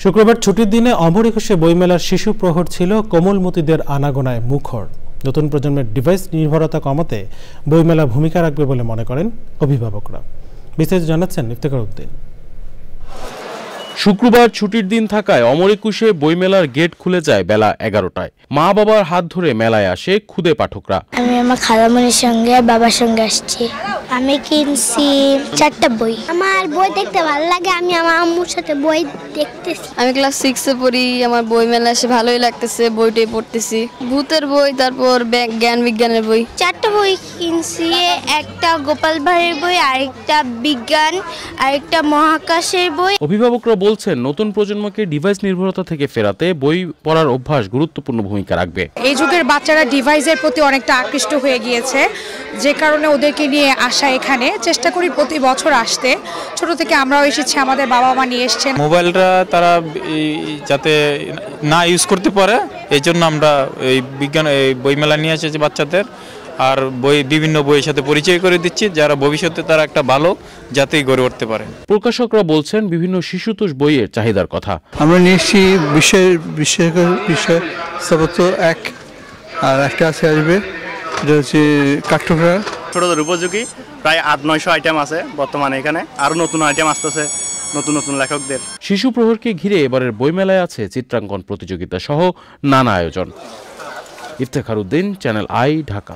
শুক্রবার ছুটির দিনে অমর একুশে বইমেলার শিশু প্রহর ছিল কোমলমতিদের আনাগোনায় মুখর। নতুন প্রজন্মের ডিভাইস নির্ভরতা কমাতে বইমেলা ভূমিকা রাখবে বলে মনে করেন অভিভাবকরা। বিস্তারিত জানাচ্ছেন ইফতেখার উদ্দিন। শুক্রবার ছুটির দিন থাকায় অমর একুশে বইমেলার গেট খুলে যায় বেলা 11টায়। মা বাবার হাত ধরে মেলায় আসে ক্ষুদে পাঠকরা। আমি আমার খালামণির সঙ্গে বাবার সঙ্গে আসছি। আমি কিনছি 4টা বই। আমার বই দেখতে ভালো লাগে, আমি আমার আম্মুর সাথে বই দেখতেছি। আমি ক্লাস 6-এ পড়ি। আমার বই মেলা এসে ভালোই লাগতেছে, বইটাই পড়তেছি। ভূতের বই, তারপর জ্ঞান বিজ্ঞানের বই। 4টা বই কিনছি, একটা গোপাল ভাঁড়ের বই, আরেকটা বিজ্ঞান, আরেকটা মহাকাশের বই। অভিভাবকরা বলছেন নতুন প্রজন্মকে ডিভাইস নির্ভরতা থেকে ফেরাতে বই পড়ার অভ্যাস গুরুত্বপূর্ণ ভূমিকা রাখবে। এই যুগের বাচ্চারা ডিভাইসের প্রতি অনেকটা আকৃষ্ট হয়ে গিয়েছে, যে কারণে ওদেরকে নিয়ে আসা এখানে। চেষ্টা করি প্রতি বছর আসতে। ছোট থেকে আমরাও এসেছি, আমাদের বাবা মা নিয়ে এসেছেন। মোবাইলটা তারা যাতে না ইউজ করতে পারে এই জন্য আমরা এই বইমেলা নিয়ে এসেছি বাচ্চাদের। আর বিভিন্ন বইয়ের সাথে পরিচয় করে দিচ্ছি, যারা ভবিষ্যতে তারা একটা ভালো জাতি গড়ে উঠতে পারে। প্রকাশকরা বলছেন বিভিন্ন শিশুতোষ বইয়ের চাহিদার কথা। আমরা নিয়েছি বিষয় স্থাপত্য 1 আর একটা আছে আসবে, এটা হচ্ছে কাঠঠোকরা। ছোটদের উপযোগী প্রায় 800-900 আইটেম আছে বর্তমানে। এখানে আরো নতুন আইটেম আসতেছে নতুন নতুন লেখকদের। শিশু প্রহরকে ঘিরে এবারের বইমেলায় আছে চিত্রাঙ্কন প্রতিযোগিতা সহ নানা আয়োজন। Iftekhar Uddin, channel I, Dhaka.